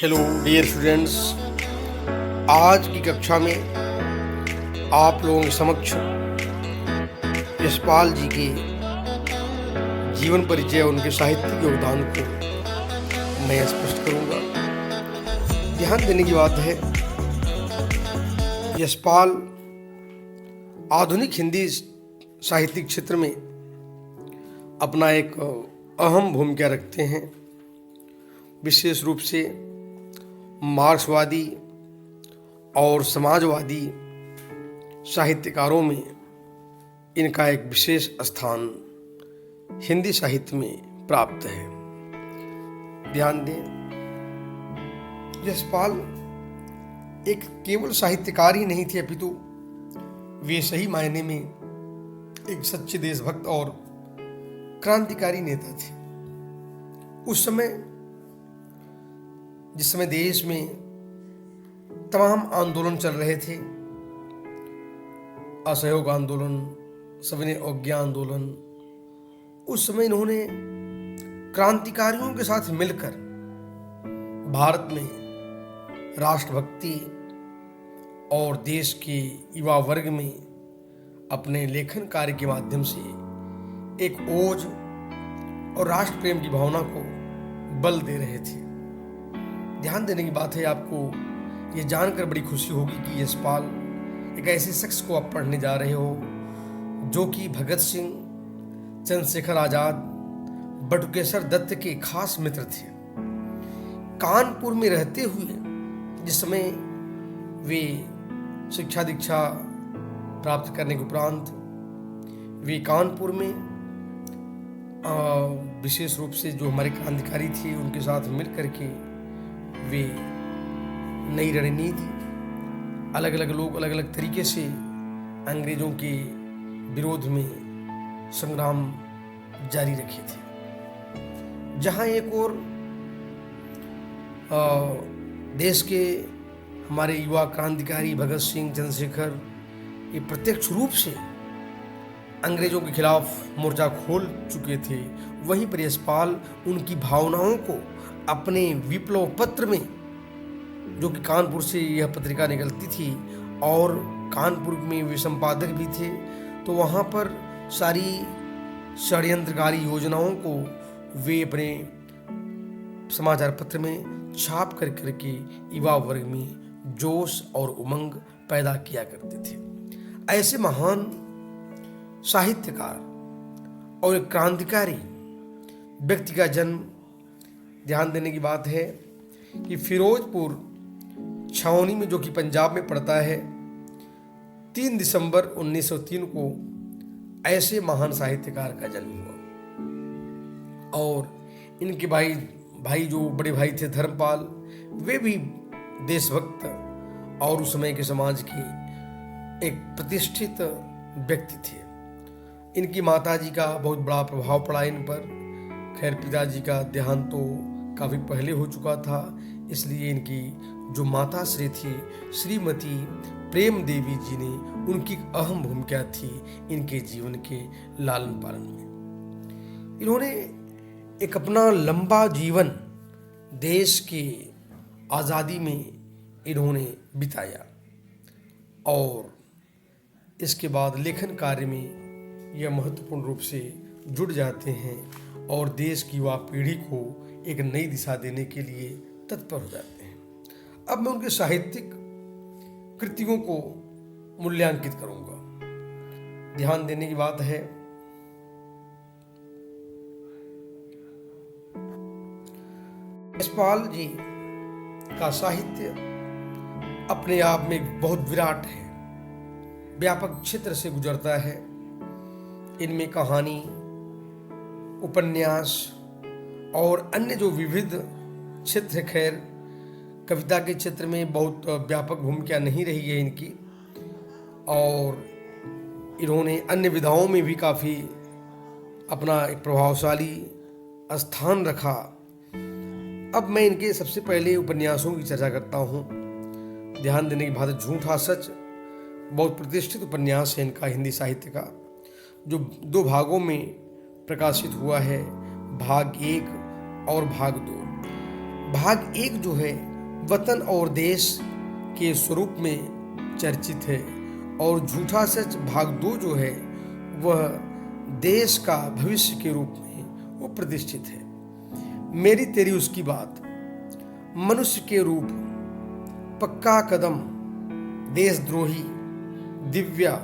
Hello dear students, आज की कक्षा में आप लोगों के समक्ष यशपाल जी के जीवन परिचय और उनके साहित्यिक योगदान को मैं स्पष्ट करूंगा। ध्यान देने की बात है, यशपाल आधुनिक हिंदी साहित्यिक क्षेत्र में अपना एक अहम भूमिका रखते हैं। विशेष रूप से मार्क्सवादी और समाजवादी साहित्यकारों में इनका एक विशेष स्थान हिंदी साहित्य में प्राप्त है। ध्यान दें, यशपाल एक केवल साहित्यकार ही नहीं थे, अपितु वे सही मायने में एक सच्चे देशभक्त और क्रांतिकारी नेता थे। उस समय जिस समय देश में तमाम आंदोलन चल रहे थे, असहयोग आंदोलन, सविनय अवज्ञा आंदोलन, उस समय इन्होंने क्रांतिकारियों के साथ मिलकर भारत में राष्ट्रभक्ति और देश के युवा वर्ग में अपने लेखन कार्य के माध्यम से एक ओज और राष्ट्र प्रेम की भावना को बल दे रहे थे। ध्यान देने की बात है, आपको ये जानकर बड़ी खुशी होगी कि यशपाल एक ऐसे शख्स को आप पढ़ने जा रहे हो जो कि भगत सिंह, चंद्रशेखर आजाद, बटुकेश्वर दत्त के खास मित्र थे। कानपुर में रहते हुए जिस समय वे शिक्षा दीक्षा प्राप्त करने के उपरांत वे कानपुर में विशेष रूप से जो हमारे क्रांतिकारी थे उनके साथ मिल करके वे नई रणनीति, अलग अलग लोग अलग अलग तरीके से अंग्रेजों के विरोध में संग्राम जारी रखे थे। जहां एक और देश के हमारे युवा क्रांतिकारी भगत सिंह, चंद्रशेखर ये प्रत्यक्ष रूप से अंग्रेजों के खिलाफ मोर्चा खोल चुके थे, वहीं पर यशपाल उनकी भावनाओं को अपने विप्लव पत्र में, जो कि कानपुर से यह पत्रिका निकलती थी और कानपुर में वे संपादक भी थे, तो वहाँ पर सारी षड्यंत्रकारी योजनाओं को वे अपने समाचार पत्र में छाप कर करके युवा वर्ग में जोश और उमंग पैदा किया करते थे। ऐसे महान साहित्यकार और एक क्रांतिकारी व्यक्ति का जन्म, ध्यान देने की बात है कि फिरोजपुर छावनी में, जो कि पंजाब में पड़ता है, 3 दिसंबर 1903 को ऐसे महान साहित्यकार का जन्म हुआ। और इनके भाई जो बड़े भाई थे धर्मपाल, वे भी देशभक्त और उस समय के समाज के एक प्रतिष्ठित व्यक्ति थे। इनकी माताजी का बहुत बड़ा प्रभाव पड़ा इन पर। खैर, पिताजी का देहांत तो काफ़ी पहले हो चुका था, इसलिए इनकी जो माता श्री थी श्रीमती प्रेम देवी जी ने, उनकी अहम भूमिका थी इनके जीवन के लालन पालन में। इन्होंने एक अपना लंबा जीवन देश के आज़ादी में इन्होंने बिताया और इसके बाद लेखन कार्य में यह महत्वपूर्ण रूप से जुड़ जाते हैं और देश की युवा पीढ़ी को एक नई दिशा देने के लिए तत्पर हो जाते हैं। अब मैं उनके साहित्यिक कृतियों को मूल्यांकित करूंगा। ध्यान देने की बात है, यशपाल जी का साहित्य अपने आप में बहुत विराट है, व्यापक क्षेत्र से गुजरता है। इनमें कहानी, उपन्यास और अन्य जो विविध क्षेत्र, खैर कविता के क्षेत्र में बहुत व्यापक भूमिका नहीं रही है इनकी, और इन्होंने अन्य विधाओं में भी काफ़ी अपना एक प्रभावशाली स्थान रखा। अब मैं इनके सबसे पहले उपन्यासों की चर्चा करता हूँ। ध्यान देने की बात है, झूठा सच बहुत प्रतिष्ठित उपन्यास है इनका, हिंदी साहित्य का, जो 2 भागों में प्रकाशित हुआ है, भाग 1 और भाग 2। भाग 1 जो है वतन और देश के स्वरूप में चर्चित है, और झूठा सच भाग 2 जो है वह देश का भविष्य के रूप में वो प्रतिष्ठित है। मेरी तेरी उसकी बात, मनुष्य के रूप, पक्का कदम, देशद्रोही, दिव्या,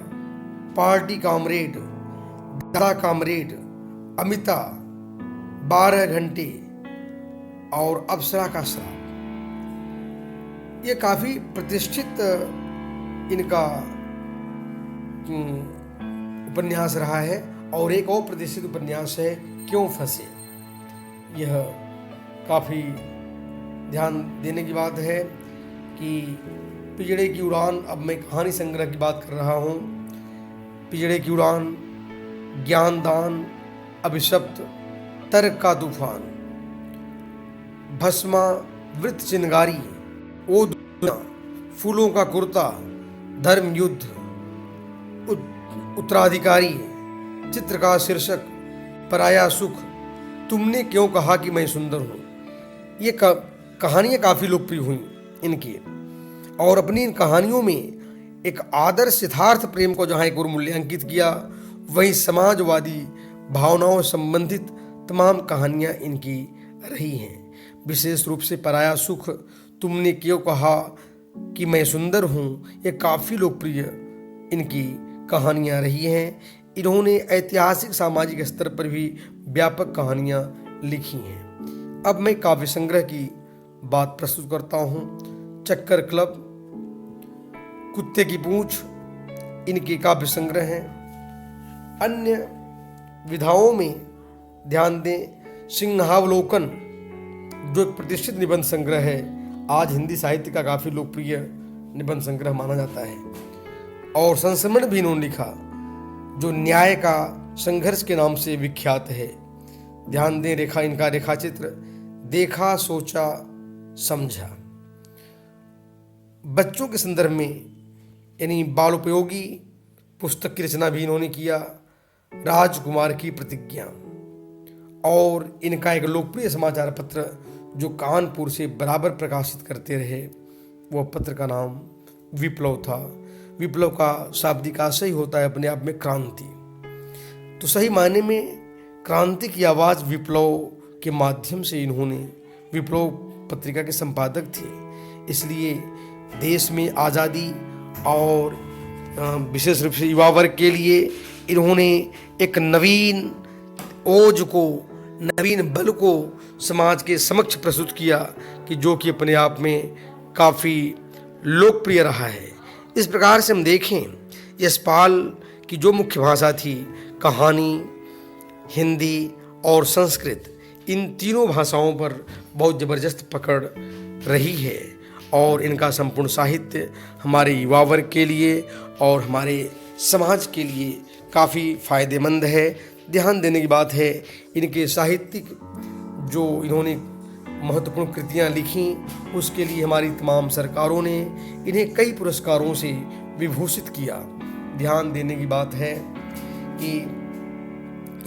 पार्टी कामरेड, दादा कामरेड, अमिता, 12 घंटे और अप्सरा का श्राप। ये काफी प्रतिष्ठित इनका उपन्यास रहा है। और एक और प्रतिष्ठित उपन्यास है क्यों फंसे। यह काफी ध्यान देने की बात है कि पिजड़े की उड़ान, अब मैं कहानी संग्रह की बात कर रहा हूँ। पिजड़े की उड़ान, ज्ञानदान, अभिशप्त, तर्क का तूफान, भस्मा, वृत्त चिनगारी, ओ दुनिया, फूलों का कुर्ता, धर्म युद्ध, उत्तराधिकारी, चित्र का शीर्षक, पराया सुख, तुमने क्यों कहा कि मैं सुंदर हूँ। ये कहानियाँ काफ़ी लोकप्रिय हुई इनकी, और अपनी इन कहानियों में एक आदर्श सिद्धार्थ प्रेम को जहाँ एक और मूल्यांकित किया, वहीं समाजवादी भावनाओं संबंधित तमाम कहानियाँ इनकी रही हैं। विशेष रूप से पराया सुख, तुमने क्यों कहा कि मैं सुंदर हूँ, ये काफ़ी लोकप्रिय इनकी कहानियाँ रही हैं। इन्होंने ऐतिहासिक सामाजिक स्तर पर भी व्यापक कहानियाँ लिखी हैं। अब मैं काव्य संग्रह की बात प्रस्तुत करता हूँ। चक्कर क्लब, कुत्ते की पूंछ इनके काव्य संग्रह हैं। अन्य विधाओं में ध्यान दें, सिंहावलोकन जो एक प्रतिष्ठित निबंध संग्रह है, आज हिंदी साहित्य का काफ़ी लोकप्रिय निबंध संग्रह माना जाता है। और संस्मरण भी इन्होंने लिखा जो न्याय का संघर्ष के नाम से विख्यात है। ध्यान दें, इनका रेखाचित्र, देखा, सोचा, समझा। बच्चों के संदर्भ में यानी बालोपयोगी पुस्तक की रचना भी इन्होंने किया, राजकुमार की प्रतिज्ञा। और इनका एक लोकप्रिय समाचार पत्र जो कानपुर से बराबर प्रकाशित करते रहे, वह पत्र का नाम विप्लव था। विप्लव का शाब्दिक आशय होता है अपने आप में क्रांति। तो सही मायने में क्रांति की आवाज़ विप्लव के माध्यम से इन्होंने, विप्लव पत्रिका के संपादक थे, इसलिए देश में आज़ादी और विशेष रूप से युवा वर्ग के लिए इन्होंने एक नवीन ओज को, नवीन बल को समाज के समक्ष प्रस्तुत किया कि जो कि अपने आप में काफ़ी लोकप्रिय रहा है। इस प्रकार से हम देखें, यशपाल की जो मुख्य भाषा थी, कहानी, हिंदी और संस्कृत, इन तीनों भाषाओं पर बहुत ज़बरदस्त पकड़ रही है। और इनका संपूर्ण साहित्य हमारे युवा वर्ग के लिए और हमारे समाज के लिए काफ़ी फायदेमंद है। ध्यान देने की बात है, इनके साहित्यिक जो इन्होंने महत्वपूर्ण कृतियाँ लिखी, उसके लिए हमारी तमाम सरकारों ने इन्हें कई पुरस्कारों से विभूषित किया। ध्यान देने की बात है कि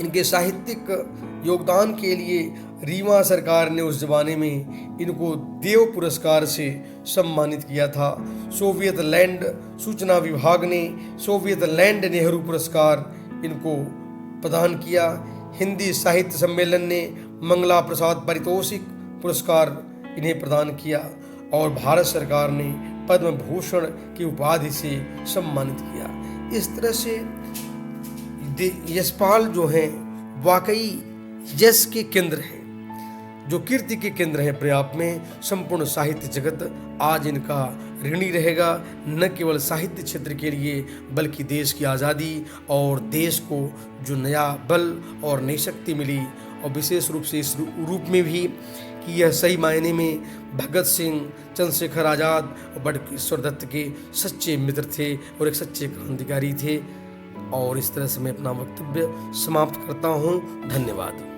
इनके साहित्यिक योगदान के लिए रीवा सरकार ने उस जमाने में इनको देव पुरस्कार से सम्मानित किया था। सोवियत लैंड सूचना विभाग ने सोवियत लैंड नेहरू पुरस्कार इनको प्रदान किया। हिंदी साहित्य सम्मेलन ने मंगला प्रसाद पारितोषिक पुरस्कार इन्हें प्रदान किया और भारत सरकार ने पद्म भूषण की उपाधि से सम्मानित किया। इस तरह से यशपाल जो हैं वाकई यश के केंद्र हैं, जो कीर्ति के केंद्र हैं अपने आप में। संपूर्ण साहित्य जगत आज इनका ऋणी रहेगा, न केवल साहित्य क्षेत्र के लिए बल्कि देश की आज़ादी और देश को जो नया बल और नई शक्ति मिली, और विशेष रूप से इस रूप में भी कि यह सही मायने में भगत सिंह, चंद्रशेखर आज़ाद और बटुकेश्वर दत्त के सच्चे मित्र थे और एक सच्चे क्रांतिकारी थे। और इस तरह से मैं अपना वक्तव्य समाप्त करता हूँ। धन्यवाद।